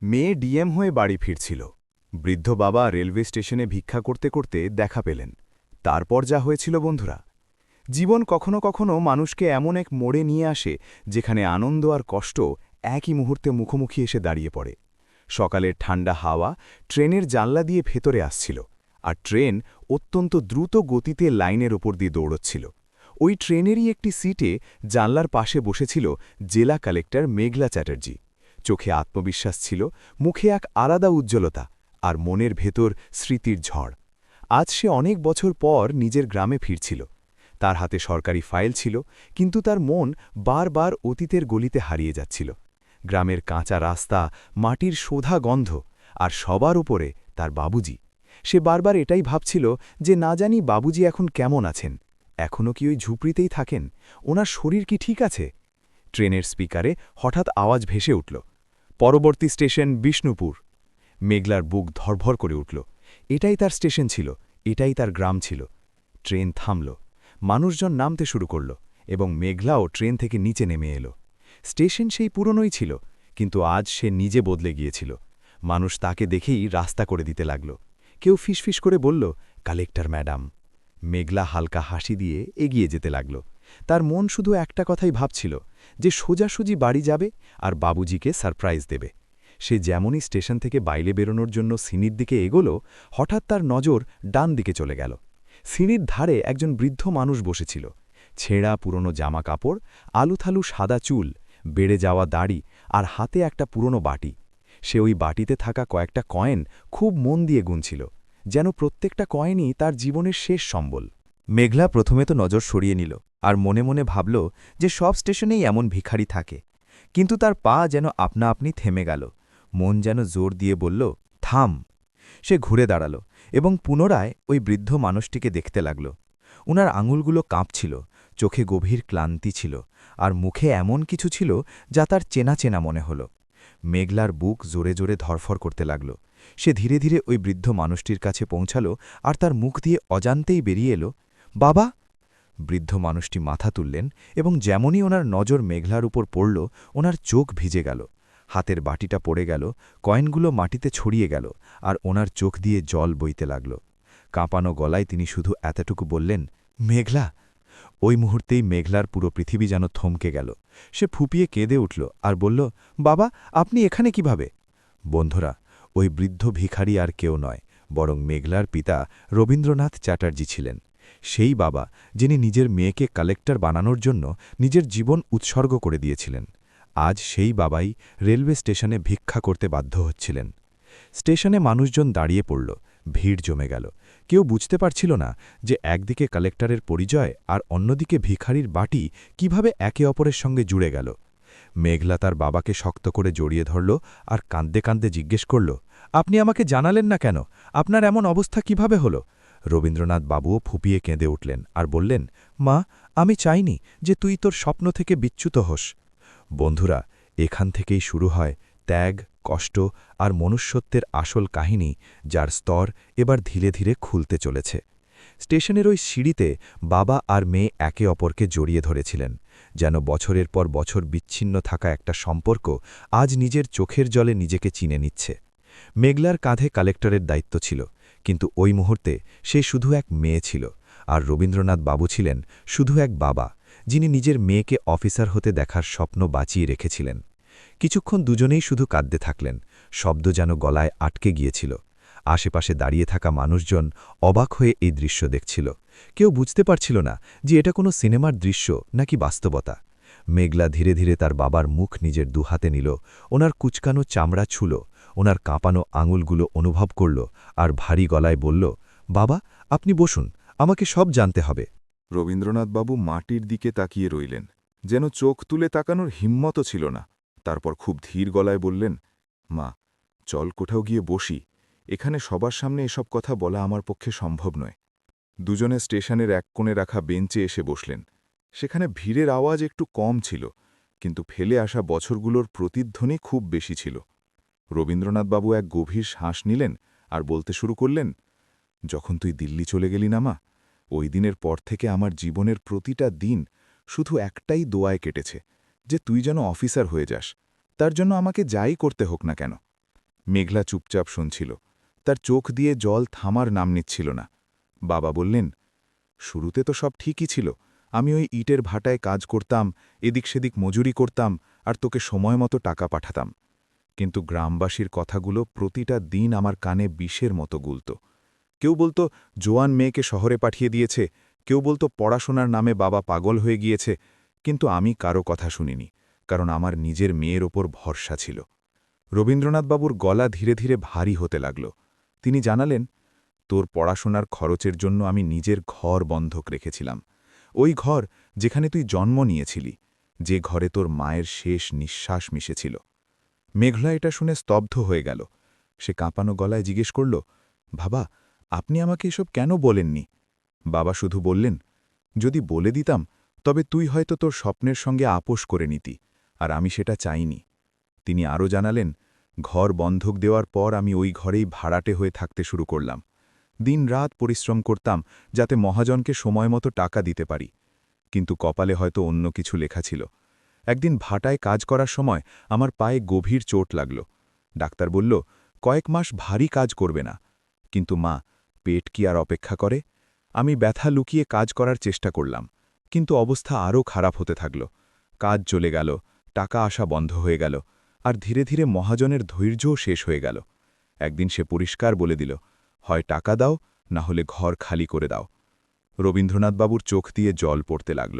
মেয়ে ডিএম হয়ে বাড়ি ফিরছিল। বৃদ্ধ বাবা রেলওয়ে স্টেশনে ভিক্ষা করতে করতে দেখা পেলেন। তারপর যা হয়েছিল বন্ধুরা, জীবন কখনো কখনো মানুষকে এমন এক মোড়ে নিয়ে আসে যেখানে আনন্দ আর কষ্ট একই মুহূর্তে মুখোমুখি এসে দাঁড়িয়ে পড়ে। সকালের ঠান্ডা হাওয়া ট্রেনের জানলা দিয়ে ভেতরে আসছিল, আর ট্রেন অত্যন্ত দ্রুত গতিতে লাইনের ওপর দিয়ে দৌড়চ্ছিল। ওই ট্রেনেরই একটি সিটে জানলার পাশে বসেছিল জেলা কালেক্টর মেঘলা চ্যাটার্জি। চোখে আত্মবিশ্বাস ছিল, মুখে এক আলাদা উজ্জ্বলতা, আর মনের ভেতর স্মৃতির ঝড়। আজ সে অনেক বছর পর নিজের গ্রামে ফিরছিল। তার হাতে সরকারি ফাইল ছিল, কিন্তু তার মন বারবার অতীতের গলিতে হারিয়ে যাচ্ছিল। গ্রামের কাঁচা রাস্তা, মাটির শোধা গন্ধ, আর সবার উপরে তার বাবুজি। সে বারবার এটাই ভাবছিল যে না জানি বাবুজি এখন কেমন আছেন, এখনও কি ওই ঝুপড়িতেই থাকেন, ওনার শরীর কি ঠিক আছে। ট্রেনের স্পিকারে হঠাৎ আওয়াজ ভেসে উঠল, পরবর্তী স্টেশন বিষ্ণুপুর। মেঘলার বুক ধরভর করে উঠল। এটাই তার স্টেশন ছিল, এটাই তার গ্রাম ছিল। ট্রেন থামল, মানুষজন নামতে শুরু করল, এবং মেঘলাও ট্রেন থেকে নিচে নেমে এলো। স্টেশন সেই পুরনোই ছিল, কিন্তু আজ সে নিজে বদলে গিয়েছিল। মানুষ তাকে দেখেই রাস্তা করে দিতে লাগল। কেউ ফিসফিস করে বলল, কালেক্টর ম্যাডাম। মেঘলা হালকা হাসি দিয়ে এগিয়ে যেতে লাগল। তার মন শুধু একটা কথাই ভাবছিল, যে সোজাসুজি বাড়ি যাবে আর বাবুজিকে সারপ্রাইজ দেবে। সে যেমনই স্টেশন থেকে বাইরে বেরোনোর জন্য সিঁড়ির দিকে এগোল, হঠাৎ তার নজর ডান দিকে চলে গেল। সিঁড়ির ধারে একজন বৃদ্ধ মানুষ বসেছিল। ছেঁড়া পুরনো জামা কাপড়, আলুথালু সাদা চুল, বেড়ে যাওয়া দাড়ি, আর হাতে একটা পুরনো বাটি। সে ওই বাটিতে থাকা কয়েকটা কয়েন খুব মন দিয়ে গুনছিল, যেন প্রত্যেকটা কয়েনই তার জীবনের শেষ সম্বল। মেঘলা প্রথমে তো নজর সরিয়ে নিল, আর মনে মনে ভাবল যে সব স্টেশনেই এমন ভিখারি থাকে। কিন্তু তার পা যেন আপনা আপনি থেমে গেল। মন যেন জোর দিয়ে বলল, থাম। সে ঘুরে দাঁড়াল এবং পুনরায় ওই বৃদ্ধ মানুষটিকে দেখতে লাগল। উনার আঙুলগুলো কাঁপছিল, চোখে গভীর ক্লান্তি ছিল, আর মুখে এমন কিছু ছিল যা তার চেনা চেনা মনে হল। মেঘলার বুক জোরে জোরে ধরফর করতে লাগল। সে ধীরে ধীরে ওই বৃদ্ধ মানুষটির কাছে পৌঁছাল, আর তার মুখ দিয়ে অজান্তেই বেরিয়ে এলো, বাবা। বৃদ্ধ মানুষটি মাথা তুললেন, এবং যেমনই ওনার নজর মেঘলার উপর পড়ল, ওনার চোখ ভিজে গেল। হাতের বাটিটা পড়ে গেল, কয়েনগুলো মাটিতে ছড়িয়ে গেল, আর ওনার চোখ দিয়ে জল বইতে লাগল। কাঁপানো গলায় তিনি শুধু এতটুকু বললেন, মেঘলা। ওই মুহূর্তেই মেঘলার পুরো পৃথিবী যেন থমকে গেল। সে ফুপিয়ে কেঁদে উঠল আর বলল, বাবা, আপনি এখানে কিভাবে? বন্ধুরা, ওই বৃদ্ধ ভিখারি আর কেউ নয়, বরং মেঘলার পিতা রবীন্দ্রনাথ চ্যাটার্জি ছিলেন। সেই বাবা যিনি নিজের মেয়েকে কালেক্টর বানানোর জন্য নিজের জীবন উৎসর্গ করে দিয়েছিলেন। আজ সেই বাবাই রেলওয়ে স্টেশনে ভিক্ষা করতে বাধ্য হচ্ছিলেন। স্টেশনে মানুষজন দাঁড়িয়ে পড়ল, ভিড় জমে গেল। কেউ বুঝতে পারছিল না যে একদিকে কালেক্টরের পরিচয় আর অন্যদিকে ভিখারির বাটি কিভাবে একে অপরের সঙ্গে জুড়ে গেল। মেঘলা তার বাবাকে শক্ত করে জড়িয়ে ধরল আর কাঁদতে কাঁদতে জিজ্ঞেস করল, আপনি আমাকে জানালেন না কেন? আপনার এমন অবস্থা কিভাবে হল? রবীন্দ্রনাথ বাবুও ফুপিয়ে কেঁদে উঠলেন আর বললেন, মা, আমি চাইনি যে তুই তোর স্বপ্ন থেকে বিচ্যুত হোস। বন্ধুরা, এখান থেকেই শুরু হয় ত্যাগ, কষ্ট আর মনুষ্যত্বের আসল কাহিনী, যার স্তর এবার ধীরে ধীরে খুলতে চলেছে। স্টেশনের ওই সিঁড়িতে বাবা আর মেয়ে একে অপরকে জড়িয়ে ধরেছিলেন, যেন বছরের পর বছর বিচ্ছিন্ন থাকা একটা সম্পর্ক আজ নিজের চোখের জলে নিজেকে চিনে নিচ্ছে। মেঘলার কাঁধে কালেক্টরের দায়িত্ব ছিল, কিন্তু ওই মুহূর্তে সে শুধু এক মেয়ে ছিল, আর রবীন্দ্রনাথ বাবু ছিলেন শুধু এক বাবা, যিনি নিজের মেয়েকে অফিসার হতে দেখার স্বপ্ন বাঁচিয়ে রেখেছিলেন। কিছুক্ষণ দুজনেই শুধু কাঁদতে থাকলেন, শব্দ যেন গলায় আটকে গিয়েছিল। আশেপাশে দাঁড়িয়ে থাকা মানুষজন অবাক হয়ে এই দৃশ্য দেখছিল। কেউ বুঝতে পারছিল না যে এটা কোনো সিনেমার দৃশ্য নাকি বাস্তবতা। মেঘলা ধীরে ধীরে তার বাবার মুখ নিজের দুহাতে নিল, ওনার কুচকানো চামড়া ছুল, ওনার কাঁপানো আঙুলগুলো অনুভব করল, আর ভারী গলায় বলল, বাবা, আপনি বসুন, আমাকে সব জানতে হবে। রবীন্দ্রনাথবাবু মাটির দিকে তাকিয়ে রইলেন, যেন চোখ তুলে তাকানোর হিম্মতও ছিল না। তারপর খুব ধীর গলায় বললেন, মা, চল কোথাও গিয়ে বসি। এখানে সবার সামনে এসব কথা বলা আমার পক্ষে সম্ভব নয়। দুজনে স্টেশনের এক কোণে রাখা বেঞ্চে এসে বসলেন। সেখানে ভিড়ের আওয়াজ একটু কম ছিল, কিন্তু ফেলে আসা বছরগুলোর প্রতিধ্বনি খুব বেশি ছিল। রবীন্দ্রনাথবাবু এক গভীর শ্বাস নিলেন আর বলতে শুরু করলেন, যখন তুই দিল্লি চলে গেলি না মা, ওই দিনের পর থেকে আমার জীবনের প্রতিটা দিন শুধু একটাই দোয়ায় কেটেছে, যে তুই যেন অফিসার হয়ে যাস। তার জন্য আমাকে যাই করতে হোক না কেন। মেঘলা চুপচাপ শুনছিল। তার চোখ দিয়ে জল থামার নাম নিচ্ছিল না। বাবা বললেন, শুরুতে তো সব ঠিকই ছিল। আমি ওই ইটের ভাটায় কাজ করতাম, এদিক সেদিক মজুরি করতাম, আর তোকে সময় মতো টাকা পাঠাতাম। কিন্তু গ্রামবাসীর কথাগুলো প্রতিটা দিন আমার কানে বিষের মতো গুলত। কেউ বলতো জোয়ান মেয়েকে শহরে পাঠিয়ে দিয়েছে, কেউ বলতো পড়াশোনার নামে বাবা পাগল হয়ে গিয়েছে, কিন্তু আমি কারো কথা শুনিনি, কারণ আমার নিজের মেয়ের ওপর ভরসা ছিল। রবীন্দ্রনাথবাবুর গলা ধীরে ধীরে ভারী হতে লাগল। তিনি জানালেন, তোর পড়াশোনার খরচের জন্য আমি নিজের ঘর বন্ধক রেখেছিলাম। ওই ঘর যেখানে তুই জন্ম নিয়েছিলি, যে ঘরে তোর মায়ের শেষ নিঃশ্বাস মিশেছিল। মেঘলা এটা শুনে স্তব্ধ হয়ে গেল। সে কাঁপানো গলায় জিজ্ঞেস করল, বাবা, আপনি আমাকে এসব কেন বলেননি? বাবা শুধু বললেন, যদি বলে দিতাম তবে তুই হয়তো তোর স্বপ্নের সঙ্গে আপোষ করে নিতি, আর আমি সেটা চাইনি। তিনি আরও জানালেন, ঘর বন্ধক দেওয়ার পর আমি ওই ঘরেই ভাড়াটে হয়ে থাকতে শুরু করলাম। দিনরাত পরিশ্রম করতাম যাতে মহাজনকে সময়মতো টাকা দিতে পারি। কিন্তু কপালে হয়তো অন্য কিছু লেখা ছিল। একদিন ভাটায় কাজ করার সময় আমার পায়ে গভীর চোট লাগল। ডাক্তার বলল, কয়েক মাস ভারী কাজ করবে না। কিন্তু মা, পেট কি আর অপেক্ষা করে? আমি ব্যথা লুকিয়ে কাজ করার চেষ্টা করলাম, কিন্তু অবস্থা আরও খারাপ হতে থাকল। কাজ চলে গেল, টাকা আসা বন্ধ হয়ে গেল, আর ধীরে ধীরে মহাজনের ধৈর্যও শেষ হয়ে গেল। একদিন সে পরিষ্কার বলে দিল, হয় টাকা দাও, না হলে ঘর খালি করে দাও। রবীন্দ্রনাথবাবুর চোখ দিয়ে জল পড়তে লাগল।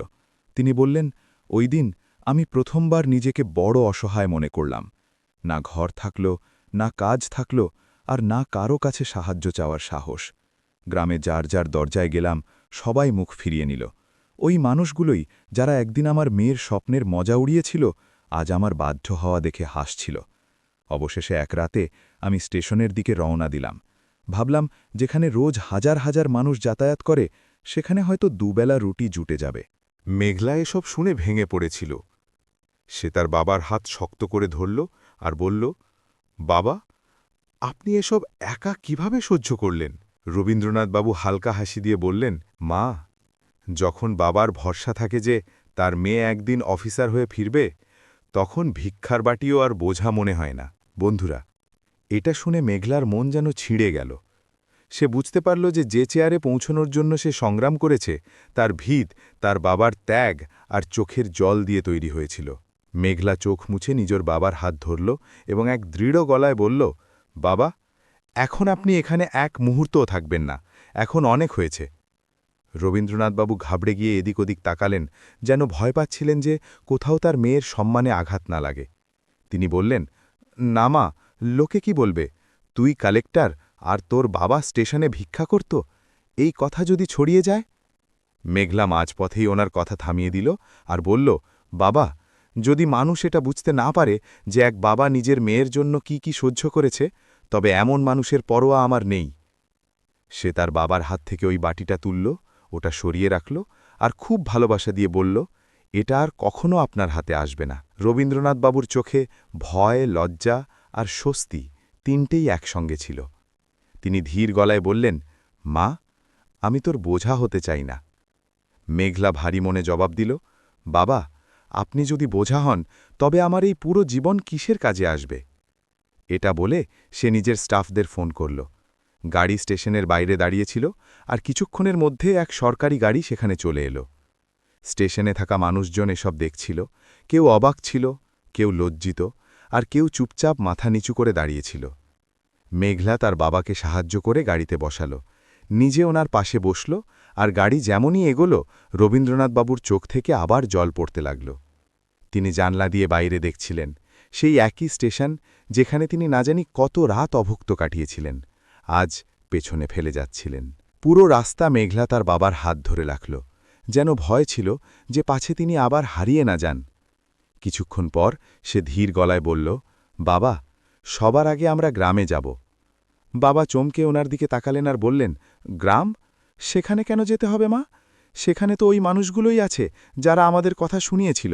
তিনি বললেন, ওই দিন আমি প্রথমবার নিজেকে বড় অসহায় মনে করলাম। না ঘর থাকল, না কাজ থাকল, আর না কারো কাছে সাহায্য চাওয়ার সাহস। গ্রামে যার যার দরজায় গেলাম, সবাই মুখ ফিরিয়ে নিল। ওই মানুষগুলোই যারা একদিন আমার মেয়ের স্বপ্নের মজা উড়িয়েছিল, আজ আমার বাধ্য হওয়া দেখে হাসছিল। অবশেষে এক রাতে আমি স্টেশনের দিকে রওনা দিলাম। ভাবলাম, যেখানে রোজ হাজার হাজার মানুষ যাতায়াত করে, সেখানে হয়তো দুবেলা রুটি জুটে যাবে। মেঘলা এসব শুনে ভেঙে পড়েছিল। সে তার বাবার হাত শক্ত করে ধরল আর বলল, বাবা, আপনি এসব একা কিভাবে সহ্য করলেন? রবীন্দ্রনাথবাবু হালকা হাসি দিয়ে বললেন, মা, যখন বাবার ভরসা থাকে যে তার মেয়ে একদিন অফিসার হয়ে ফিরবে, তখন ভিক্ষার বাটিও আর বোঝা মনে হয় না। বন্ধুরা, এটা শুনে মেঘলার মন যেন ছিঁড়ে গেল। সে বুঝতে পারল যে চেয়ারে পৌঁছনোর জন্য সে সংগ্রাম করেছে, তার ভিত তার বাবার ত্যাগ আর চোখের জল দিয়ে তৈরি হয়েছিল। মেঘলা চোখ মুছে নিজের বাবার হাত ধরল এবং এক দৃঢ় গলায় বলল, বাবা, এখন আপনি এখানে এক মুহূর্তও থাকবেন না, এখন অনেক হয়েছে। রবীন্দ্রনাথবাবু ঘাবড়ে গিয়ে এদিক ওদিক তাকালেন, যেন ভয় পাচ্ছিলেন যে কোথাও তার মেয়ের সম্মানে আঘাত না লাগে। তিনি বললেন, না মা, লোকে কি বলবে? তুই কালেক্টর আর তোর বাবা স্টেশনে ভিক্ষা করত, এই কথা যদি ছড়িয়ে যায়? মেঘলা মাঝপথেই ওনার কথা থামিয়ে দিল আর বলল, বাবা, যদি মানুষ এটা বুঝতে না পারে যে এক বাবা নিজের মেয়ের জন্য কি কি সহ্য করেছে, তবে এমন মানুষের পরোয়া আমার নেই। সে তার বাবার হাত থেকে ওই বাটিটা তুলল, ওটা সরিয়ে রাখল, আর খুব ভালোবাসা দিয়ে বলল, এটা আর কখনো আপনার হাতে আসবে না। রবীন্দ্রনাথবাবুর চোখে ভয়, লজ্জা আর স্বস্তি তিনটেই একসঙ্গে ছিল। তিনি ধীর গলায় বললেন, মা, আমি তোর বোঝা হতে চাই না। মেঘলা ভারী মনে জবাব দিল, বাবা, আপনি যদি বোঝা হন, তবে আমার এই পুরো জীবন কিসের কাজে আসবে? এটা বলে সে নিজের স্টাফদের ফোন করল। গাড়ি স্টেশনের বাইরে দাঁড়িয়েছিল, আর কিছুক্ষণের মধ্যে এক সরকারি গাড়ি সেখানে চলে এলো। স্টেশনে থাকা মানুষজন এসব দেখছিল, কেউ অবাক ছিল, কেউ লজ্জিত, আর কেউ চুপচাপ মাথা নিচু করে দাঁড়িয়েছিল। মেঘলা তার বাবাকে সাহায্য করে গাড়িতে বসাল, নিজে ওনার পাশে বসল, আর গাড়ি যেমনই এগোল, রবীন্দ্রনাথবাবুর চোখ থেকে আবার জল পড়তে লাগল। তিনি জানলা দিয়ে বাইরে দেখছিলেন, সেই একই স্টেশন যেখানে তিনি না জানি কত রাত অভুক্ত কাটিয়েছিলেন, আজ পেছনে ফেলে যাচ্ছিলেন। পুরো রাস্তা মেঘলা তার বাবার হাত ধরে রাখল, যেন ভয় ছিল যে পাছে তিনি আবার হারিয়ে না যান। কিছুক্ষণ পর সে ধীর গলায় বলল, বাবা, সবার আগে আমরা গ্রামে যাব। বাবা চমকে ওনার দিকে তাকালেন আর বললেন, গ্রাম? সেখানে কেন যেতে হবে মা? সেখানে তো ওই মানুষগুলোই আছে যারা আমাদের কথা শুনিয়েছিল।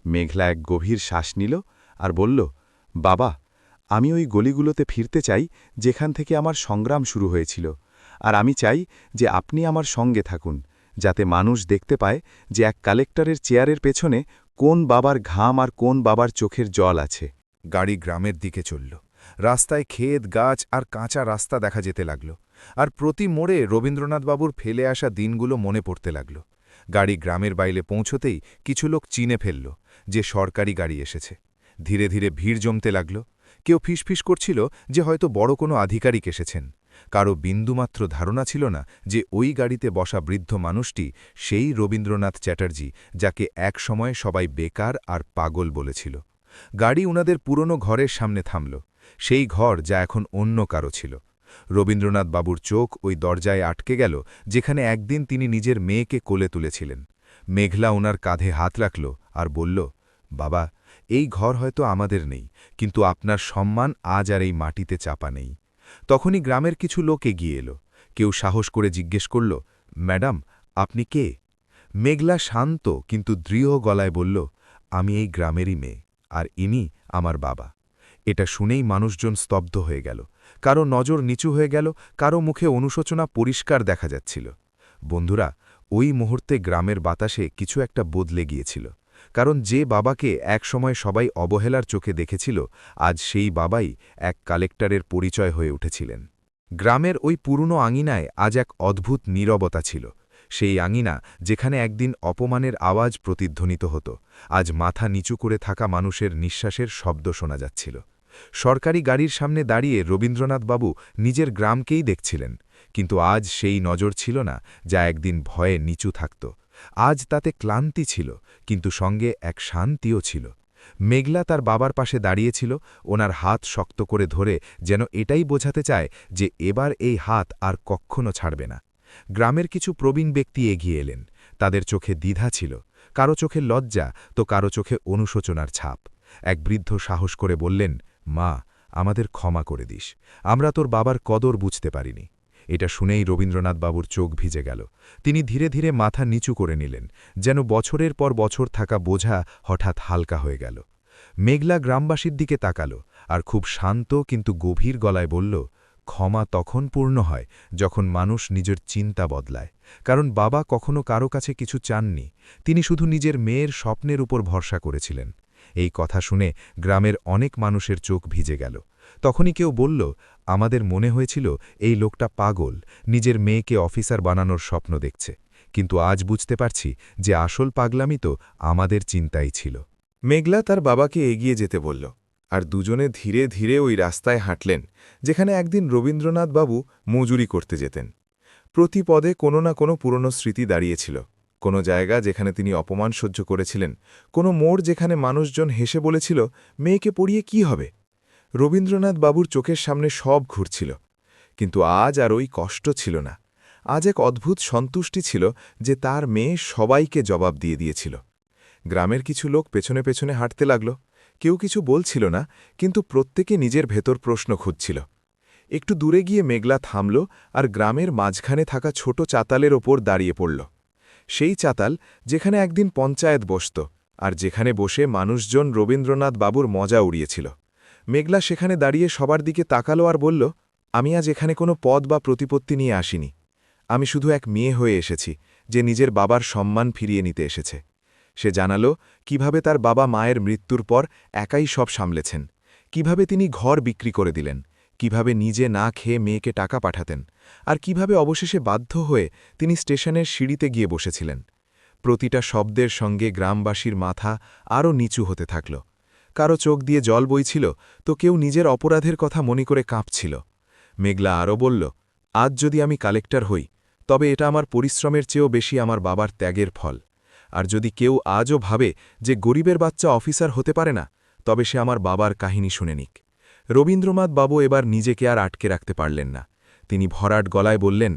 মেঘলা এক গভীর শ্বাস নিল আর বলল, বাবা, আমি ওই গলিগুলোতে ফিরতে চাই যেখান থেকে আমার সংগ্রাম শুরু হয়েছিল, আর আমি চাই যে আপনি আমার সঙ্গে থাকুন, যাতে মানুষ দেখতে পায় যে এক কালেক্টরের চেয়ারের পেছনে কোন বাবার ঘাম আর কোন বাবার চোখের জল আছে। গাড়ি গ্রামের দিকে চলল, রাস্তায় ক্ষেত গাছ আর কাঁচা রাস্তা দেখা যেতে লাগল, আর প্রতি মোড়ে রবীন্দ্রনাথবাবুর ফেলে আসা দিনগুলো মনে পড়তে লাগল। গাড়ি গ্রামের বাইরে পৌঁছতেই কিছু লোক চিনে ফেলল যে সরকারি গাড়ি এসেছে। ধীরে ধীরে ভিড় জমতে লাগল। কেউ ফিসফিস করছিল যে হয়তো বড় কোনো আধিকারিক এসেছেন। কারো বিন্দুমাত্র ধারণা ছিল না যে ওই গাড়িতে বসা বৃদ্ধ মানুষটি সেই রবীন্দ্রনাথ চ্যাটার্জি যাকে এক সময় সবাই বেকার আর পাগল বলেছিল। গাড়ি উনাদের পুরনো ঘরের সামনে থামল, সেই ঘর যা এখন অন্য কারো ছিল। রবীন্দ্রনাথ বাবুর চোখ ওই দরজায় আটকে গেল যেখানে একদিন তিনি নিজের মেয়েকে কোলে তুলেছিলেন। মেঘলা ওনার কাঁধে হাত রাখল আর বলল, বাবা, এই ঘর হয়তো আমাদের নেই, কিন্তু আপনার সম্মান আজ আর এই মাটিতে চাপা নেই। তখনই গ্রামের কিছু লোক এগিয়ে এলো। কেউ সাহস করে জিজ্ঞেস করল, ম্যাডাম, আপনি কে? মেঘলা শান্ত কিন্তু দৃঢ় গলায় বলল, আমি এই গ্রামেরই মেয়ে, আর ইনি আমার বাবা। এটা শুনেই মানুষজন স্তব্ধ হয়ে গেল। কারো নজর নিচু হয়ে গেল, কারো মুখে অনুশোচনা পরিষ্কার দেখা যাচ্ছিল। বন্ধুরা, ওই মুহূর্তে গ্রামের বাতাসে কিছু একটা বদলে গিয়েছিল। কারণ যে বাবাকে একসময় সবাই অবহেলার চোখে দেখেছিল, আজ সেই বাবাই এক কালেক্টরের পরিচয় হয়ে উঠেছিলেন। গ্রামের ওই পুরনো আঙিনায় আজ এক অদ্ভুত নীরবতা ছিল। সেই আঙিনা যেখানে একদিন অপমানের আওয়াজ প্রতিধ্বনিত হতো, আজ মাথা নিচু করে থাকা মানুষের নিঃশ্বাসের শব্দ শোনা যাচ্ছিল। সরকারি গাড়ির সামনে দাঁড়িয়ে রবীন্দ্রনাথবাবু নিজের গ্রামকেই দেখছিলেন, কিন্তু আজ সেই নজর ছিল না যা একদিন ভয়ে নিচু থাকত। আজ তাতে ক্লান্তি ছিল, কিন্তু সঙ্গে এক শান্তিও ছিল। মেঘলা তার বাবার পাশে দাঁড়িয়েছিল, ওনার হাত শক্ত করে ধরে যেন এটাই বোঝাতে চায় যে এবার এই হাত আর কখনো ছাড়বে না। গ্রামের কিছু প্রবীণ ব্যক্তি এগিয়ে এলেন। তাদের চোখে দ্বিধা ছিল, কারো চোখে লজ্জা তো কারো চোখে অনুশোচনার ছাপ। এক বৃদ্ধ সাহস করে বললেন, মা, আমাদের ক্ষমা করে দিস, আমরা তোর বাবার কদর বুঝতে পারিনি। এটা শুনেই রবীন্দ্রনাথ বাবুর চোখ ভিজে গেল। তিনি ধীরে ধীরে মাথা নিচু করে নিলেন, যেন বছরের পর বছর থাকা বোঝা হঠাৎ হালকা হয়ে গেল। মেঘলা গ্রামবাসীর দিকে তাকাল আর খুব শান্ত কিন্তু গভীর গলায় বলল, ক্ষমা তখন পূর্ণ হয় যখন মানুষ নিজের চিন্তা বদলায়। কারণ বাবা কখনো কারো কাছে কিছু চাননি, তিনি শুধু নিজের মেয়ের স্বপ্নের উপর ভরসা করেছিলেন। এই কথা শুনে গ্রামের অনেক মানুষের চোখ ভিজে গেল। তখনই কেউ বলল, আমাদের মনে হয়েছিল এই লোকটা পাগল, নিজের মেয়েকে অফিসার বানানোর স্বপ্ন দেখছে, কিন্তু আজ বুঝতে পারছি যে আসল পাগলামি তো আমাদের চিন্তাই ছিল। মেঘলা তার বাবাকে এগিয়ে যেতে বলল, আর দুজনে ধীরে ধীরে ওই রাস্তায় হাঁটলেন যেখানে একদিন রবীন্দ্রনাথ বাবু মজুরি করতে যেতেন। প্রতি পদে কোনো না কোনো পুরনো স্মৃতি দাঁড়িয়েছিল, কোনো জায়গা যেখানে তিনি অপমান সহ্য করেছিলেন, কোনো মোড় যেখানে মানুষজন হেসে বলেছিল, মেয়েকে পড়িয়ে কি হবে। রবীন্দ্রনাথ বাবুর চোখের সামনে সব ঘুরছিল, কিন্তু আজ আর ওই কষ্ট ছিল না। আজ এক অদ্ভুত সন্তুষ্টি ছিল যে তার মেয়ে সবাইকে জবাব দিয়ে দিয়েছিল। গ্রামের কিছু লোক পেছনে পেছনে হাঁটতে লাগল। কেউ কিছু বলছিল না, কিন্তু প্রত্যেকে নিজের ভেতর প্রশ্ন খুঁজছিল। একটু দূরে গিয়ে মেঘলা থামল আর গ্রামের মাঝখানে থাকা ছোট চাতালের ওপর দাঁড়িয়ে পড়ল। সেই চাতাল যেখানে একদিন পঞ্চায়েত বসত, আর যেখানে বসে মানুষজন রবীন্দ্রনাথ বাবুর মজা উড়িয়েছিল। মেঘলা সেখানে দাঁড়িয়ে সবার দিকে তাকালো আর বলল, আমি আজ এখানে কোনো পদ বা প্রতিপত্তি নিয়ে আসিনি। আমি শুধু এক মেয়ে হয়ে এসেছি যে নিজের বাবার সম্মান ফিরিয়ে নিতে এসেছে। সে জানালো কিভাবে তার বাবা মায়ের মৃত্যুর পর একাই সব সামলেছেন, কিভাবে তিনি ঘর বিক্রি করে দিলেন, কিভাবে নিজে না খেয়ে মেয়েকে টাকা পাঠাতেন, আর কিভাবে অবশেষে বাধ্য হয়ে তিনি স্টেশনের সিঁড়িতে গিয়ে বসেছিলেন। প্রতিটা শব্দের সঙ্গে গ্রামবাসীর মাথা আরও নিচু হতে থাকল। কারো চোখ দিয়ে জল বইছিল, তো কেউ নিজের অপরাধের কথা মনে করে কাঁপছিল। মেঘলা আরও বলল, আজ যদি আমি কালেক্টর হই, তবে এটা আমার পরিশ্রমের চেয়েও বেশি আমার বাবার ত্যাগের ফল। আর যদি কেউ আজও ভাবে যে গরিবের বাচ্চা অফিসার হতে পারে না, তবে সে আমার বাবার কাহিনী শুনে নিক। রবীন্দ্রনাথ বাবু এবার নিজেকে আর আটকে রাখতে পারলেন না। তিনি ভরাট গলায় বললেন,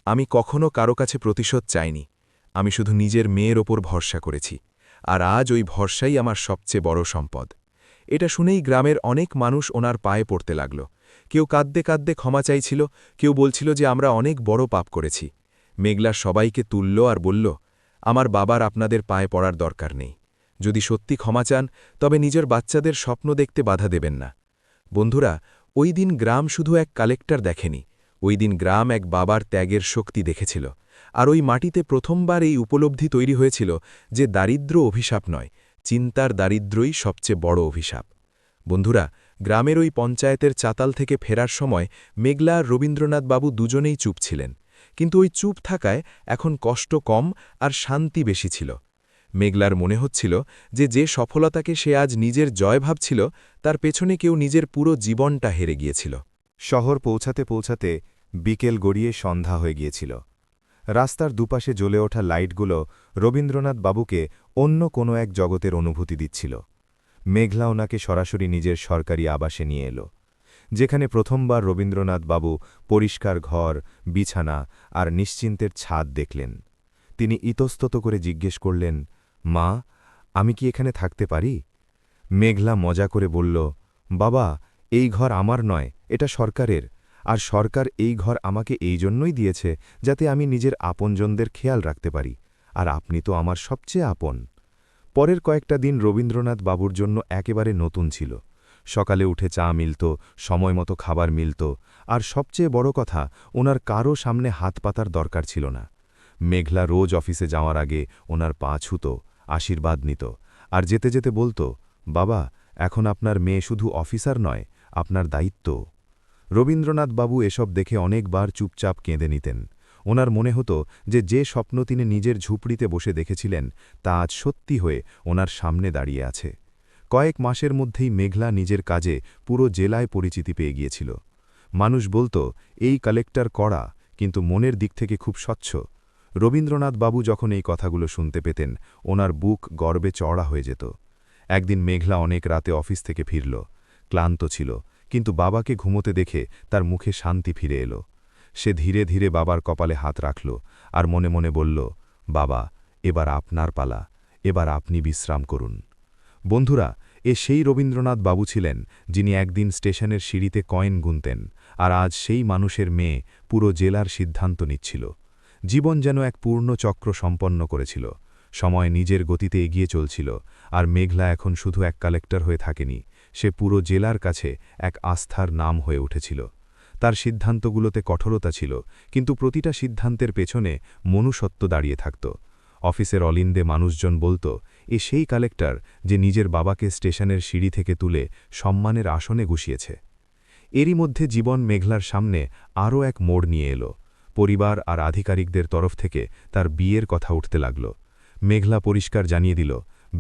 আমি কখনো কারো কাছে প্রতিশোধ চাইনি, আমি শুধু নিজের মেয়ের ওপর ভরসা করেছি, আর আজ ওই ভরসাই আমার সবচেয়ে বড় সম্পদ। এটা শুনেই গ্রামের অনেক মানুষ ওনার পায়ে পড়তে লাগল। কেউ কাঁদতে কাঁদতে ক্ষমা চাইছিল, কেউ বলছিল যে আমরা অনেক বড় পাপ করেছি। মেঘলা সবাইকে তুলল আর বলল, আমার বাবার আপনাদের পায়ে পড়ার দরকার নেই। যদি সত্যি ক্ষমা চান, তবে নিজের বাচ্চাদের স্বপ্ন দেখতে বাধা দেবেন না। বন্ধুরা, ওই দিন গ্রাম শুধু এক কালেক্টর দেখেনি, ওই দিন গ্রাম এক বাবার ত্যাগের শক্তি দেখেছিল। আর ওই মাটিতে প্রথমবার এই উপলব্ধি তৈরি হয়েছিল যে দারিদ্র্য অভিশাপ নয়, চিন্তার দারিদ্র্যই সবচেয়ে বড় অভিশাপ। বন্ধুরা, গ্রামের ওই পঞ্চায়েতের চাতাল থেকে ফেরার সময় মেঘলা আর রবীন্দ্রনাথবাবু দুজনেই চুপ ছিলেন, কিন্তু ওই চুপ থাকায় এখন কষ্ট কম আর শান্তি বেশি ছিল। মেঘলার মনে হচ্ছিল যে সফলতাকে সে আজ নিজের জয় ভাবছিল, তার পেছনে কেউ নিজের পুরো জীবনটা হেরে গিয়েছিল। শহর পৌঁছাতে পৌঁছাতে বিকেল গড়িয়ে সন্ধ্যা হয়ে গিয়েছিল। রাস্তার দুপাশে জ্বলে ওঠা লাইটগুলো রবীন্দ্রনাথ বাবুকে অন্য কোনো এক জগতের অনুভূতি দিচ্ছিল। মেঘলা ওনাকে সরাসরি নিজের সরকারি আবাসে নিয়ে এলো, যেখানে প্রথমবার রবীন্দ্রনাথ বাবু পরিষ্কার ঘর, বিছানা আর নিশ্চিন্তের ছাদ দেখলেন। তিনি ইতস্তত করে জিজ্ঞেস করলেন, মা, আমি কি এখানে থাকতে পারি? মেঘলা মজা করে বলল, বাবা, এই ঘর আমার নয়, এটা সরকারের, আর সরকার এই ঘর আমাকে এই জন্যই দিয়েছে যাতে আমি নিজের আপনজনদের খেয়াল রাখতে পারি, আর আপনি তো আমার সবচেয়ে আপন। পরের কয়েকটা দিন রবীন্দ্রনাথ বাবুর জন্য একেবারে নতুন ছিল। সকালে উঠে চা মিলত, সময়মতো খাবার মিলত, আর সবচেয়ে বড় কথা, ওনার কারও সামনে হাত পাতার দরকার ছিল না। মেঘলা রোজ অফিসে যাওয়ার আগে ওনার পা ছুঁত, আশীর্বাদ নিত, আর যেতে যেতে বলত, বাবা, এখন আপনার মেয়ে শুধু অফিসার নয়, আপনার দায়িত্ব। রবীন্দ্রনাথ বাবু এসব দেখে অনেকবার চুপচাপ কেঁদে নিতেন। ওনার মনে হতো যে স্বপ্ন তিনি নিজের ঝুপড়িতে বসে দেখেছিলেন তা আজ সত্যি হয়ে ওনার সামনে দাঁড়িয়ে আছে। কয়েক মাসের মধ্যেই মেঘলা নিজের কাজে পুরো জেলায় পরিচিতি পেয়ে গিয়েছিল। মানুষ বলত, এই কালেক্টর কড়া, কিন্তু মনের দিক থেকে খুব স্বচ্ছ। রবীন্দ্রনাথ বাবু যখন এই কথাগুলো শুনতে পেতেন, ওনার বুক গর্বে চড়া হয়ে যেত। একদিন মেঘলা অনেক রাতে অফিস থেকে ফিরল। ক্লান্ত ছিল, কিন্তু বাবাকে ঘুমোতে দেখে তার মুখে শান্তি ফিরে এলো। সে ধীরে ধীরে বাবার কপালে হাত রাখল আর মনে মনে বলল, বাবা, এবার আপনার পালা, এবার আপনি বিশ্রাম করুন। বন্ধুরা, সেই রবীন্দ্রনাথ বাবু ছিলেন যিনি একদিন স্টেশনের সিঁড়িতে কয়েন গুনতেন, আর আজ সেই মানুষের মেয়ে পুরো জেলার সিদ্ধান্ত নিচ্ছিল। জীবন যেন এক পূর্ণ চক্র সম্পন্ন করেছিল। সময় নিজের গতিতে এগিয়ে চলছিল, আর মেঘলা এখন শুধু এক কালেক্টর হয়ে থাকেনি, সে পুরো জেলার কাছে এক আস্থার নাম হয়ে উঠেছিল। তার সিদ্ধান্তগুলোতে কঠোরতা ছিল, কিন্তু প্রতিটা সিদ্ধান্তের পেছনে মনুষ্যত্ব দাঁড়িয়ে থাকত। অফিসের অলিন্দে মানুষজন বলত, সেই কালেক্টর যে নিজের বাবাকে স্টেশনের সিঁড়ি থেকে তুলে সম্মানের আসনে গুছিয়েছে। এরই মধ্যে জীবন মেঘলার সামনে আরও এক মোড় নিয়ে এলো। পরিবার আর আধিকারিকদের তরফ থেকে তার বিয়ের কথা উঠতে লাগল। মেঘলা পরিষ্কার জানিয়ে দিল,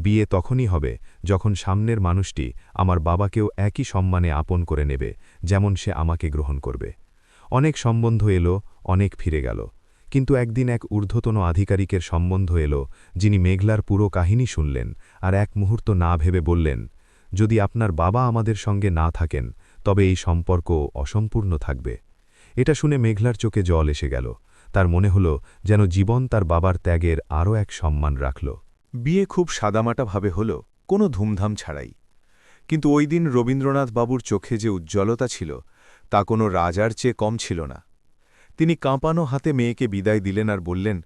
বিয়ে তখনই হবে যখন সামনের মানুষটি আমার বাবাকেও একই সম্মানে আপন করে নেবে, যেমন সে আমাকে গ্রহণ করবে। অনেক সম্বন্ধ এলো, অনেক ফিরে গেল, কিন্তু একদিন এক ঊর্ধ্বতন আধিকারিকের সম্বন্ধ এলো, যিনি মেঘলার পুরো কাহিনী শুনলেন আর এক মুহূর্ত না ভেবে বললেন, যদি আপনার বাবা আমাদের সঙ্গে না থাকেন, তবে এই সম্পর্ক অসম্পূর্ণ থাকবে। এটা শুনে মেঘলার চোখে জল এসে গেল। তার মনে হল যেন জীবন তার বাবার ত্যাগের আরও এক সম্মান রাখল। বিয়ে খুব সাদামাটাভাবে হল, কোনো ধুমধাম ছাড়াই। কিন্তু ওই দিন রবীন্দ্রনাথ বাবুর চোখে যে উজ্জ্বলতা ছিল, তা কোনো রাজার চেয়ে কম ছিল না। তিনি কাঁপানো হাতে মেয়েকে বিদায় দিলেন আর বললেন,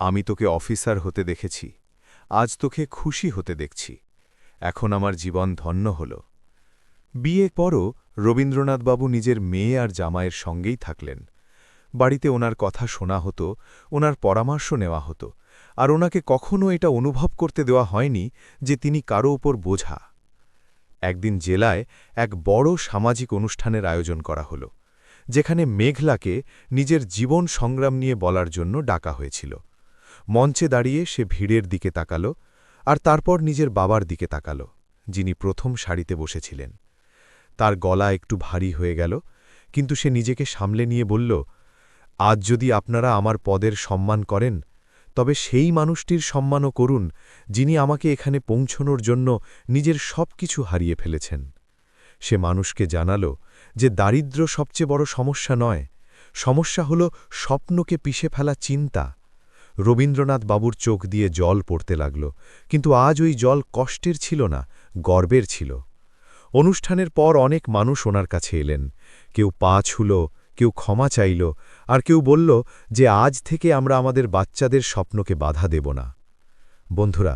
আমি তোকে অফিসার হতে দেখেছি, আজ তোকে খুশি হতে দেখছি, এখন আমার জীবন ধন্য হল। বিয়ে পরও রবীন্দ্রনাথবাবু নিজের মেয়ে আর জামাইয়ের সঙ্গেই থাকলেন। বাড়িতে ওনার কথা শোনা হতো, ওনার পরামর্শ নেওয়া হতো, আর ওনাকে কখনও এটা অনুভব করতে দেওয়া হয়নি যে তিনি কারো ওপর বোঝা। একদিন জেলায় এক বড় সামাজিক অনুষ্ঠানের আয়োজন করা হল, যেখানে মেঘলাকে নিজের জীবন সংগ্রাম নিয়ে বলার জন্য ডাকা হয়েছিল। মঞ্চে দাঁড়িয়ে সে ভিড়ের দিকে তাকাল, আর তারপর নিজের বাবার দিকে তাকাল, যিনি প্রথম সারিতে বসেছিলেন। তার গলা একটু ভারী হয়ে গেল, কিন্তু সে নিজেকে সামলে নিয়ে বলল, আজ যদি আপনারা আমার পদের সম্মান করেন, তবে সেই মানুষটির সম্মানও করুন যিনি আমাকে এখানে পৌঁছনোর জন্য নিজের সব কিছু হারিয়ে ফেলেছেন। সে মানুষকে জানাল যে দারিদ্র্য সবচেয়ে বড় সমস্যা নয়, সমস্যা হল স্বপ্নকে পিষে ফেলা চিন্তা। রবীন্দ্রনাথ বাবুর চোখ দিয়ে জল পড়তে লাগল, কিন্তু আজ ওই জল কষ্টের ছিল না, গর্বের ছিল। অনুষ্ঠানের পর অনেক মানুষ ওনার কাছে এলেন। কেউ পা ছুল, কেউ ক্ষমা চাইল, আর কেউ বলল যে আজ থেকে আমরা আমাদের বাচ্চাদের স্বপ্নকে বাধা দেব না। বন্ধুরা,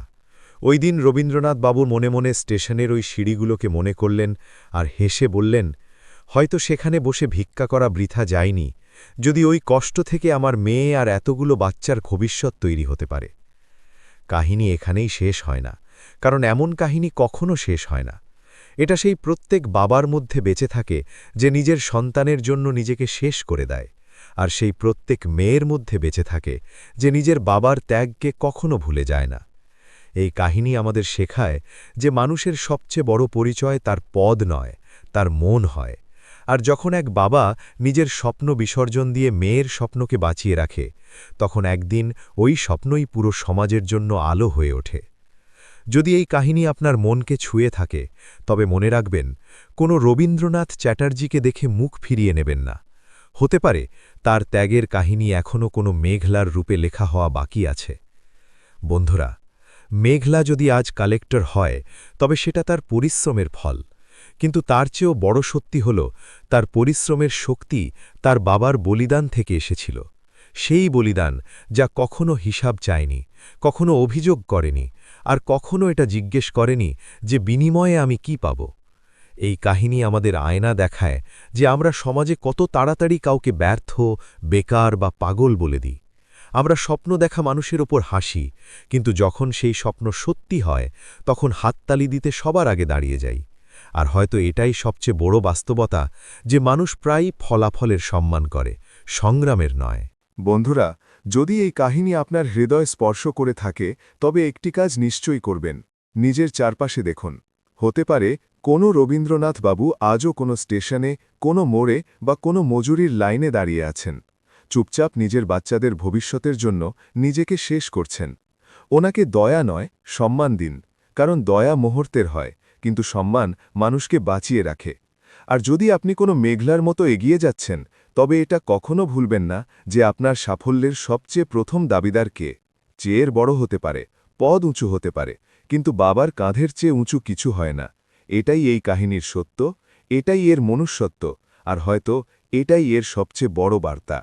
ওই দিন রবীন্দ্রনাথ বাবু মনে মনে স্টেশনের ওই সিঁড়িগুলোকে মনে করলেন আর হেসে বললেন, হয়তো সেখানে বসে ভিক্ষা করা বৃথা যায়নি, যদি ওই কষ্ট থেকে আমার মেয়ে আর এতগুলো বাচ্চার ভবিষ্যৎ তৈরি হতে পারে। কাহিনী এখানেই শেষ হয় না, কারণ এমন কাহিনী কখনো শেষ হয় না। এটা সেই প্রত্যেক বাবার মধ্যে বেঁচে থাকে যে নিজের সন্তানের জন্য নিজেকে শেষ করে দেয়, আর সেই প্রত্যেক মেয়ের মধ্যে বেঁচে থাকে যে নিজের বাবার ত্যাগকে কখনো ভুলে যায় না। এই কাহিনী আমাদের শেখায় যে মানুষের সবচেয়ে বড় পরিচয় তার পদ নয়, তার মন হয়। আর যখন এক বাবা নিজের স্বপ্ন বিসর্জন দিয়ে মেয়ের স্বপ্নকে বাঁচিয়ে রাখে, তখন একদিন ওই স্বপ্নই পুরো সমাজের জন্য আলো হয়ে ওঠে। যদি এই কাহিনী আপনার মনকে ছুঁয়ে থাকে, তবে মনে রাখবেন, কোনো রবীন্দ্রনাথ চ্যাটার্জিকে দেখে মুখ ফিরিয়ে নেবেন না। হতে পারে তার ত্যাগের কাহিনী এখনও কোনো মেঘলার রূপে লেখা হওয়া বাকি আছে। বন্ধুরা, মেঘলা যদি আজ কালেক্টর হয়, তবে সেটা তার পরিশ্রমের ফল, কিন্তু তার চেয়েও বড় সত্যি হল তার পরিশ্রমের শক্তি তার বাবার বলিদান থেকে এসেছিল। সেই বলিদান যা কখনো হিসাব চায়নি, কখনো অভিযোগ করেনি, আর কখনো এটা জিজ্ঞেস করেনি যে বিনিময়ে আমি কি পাব। এই কাহিনী আমাদের আয়না দেখায় যে আমরা সমাজে কত তাড়াতাড়ি কাউকে ব্যর্থ, বেকার বা পাগল বলে দিই। আমরা স্বপ্ন দেখা মানুষের ওপর হাসি, কিন্তু যখন সেই স্বপ্ন সত্যি হয়, তখন হাততালি দিতে সবার আগে দাঁড়িয়ে যাই। আর হয়তো এটাই সবচেয়ে বড় বাস্তবতা, যে মানুষ প্রায়ই ফলাফলের সম্মান করে, সংগ্রামের নয়। বন্ধুরা, যদি এই কাহিনী আপনার হৃদয় স্পর্শ করে থাকে, তবে একটি কাজ নিশ্চয়ই করবেন। নিজের চারপাশে দেখুন। হতে পারে কোনো রবীন্দ্রনাথ বাবু আজও কোনো স্টেশনে, কোনো মোড়ে বা কোনো মজুরির লাইনে দাঁড়িয়ে আছেন। চুপচাপ নিজের বাচ্চাদের ভবিষ্যতের জন্য নিজেকে শেষ করছেন। ওনাকে দয়া নয়, সম্মান দিন, কারণ দয়া মুহূর্তের হয়, কিন্তু সম্মান মানুষকে বাঁচিয়ে রাখে। আর যদি আপনি কোনো মেঘলার মতো এগিয়ে যাচ্ছেন, তবে এটা কখনো ভুলবেন না যে আপনার সাফল্যের সবচেয়ে প্রথম দাবিদার কে। চেয়ের বড় হতে পারে, পদ উঁচু হতে পারে, কিন্তু বাবার কাঁধের চেয়ে উঁচু কিছু হয় না। এটাই এই কাহিনীর সত্য, এটাই এর মনুষ্যত্ব, আর হয়তো এটাই এর সবচেয়ে বড় বার্তা।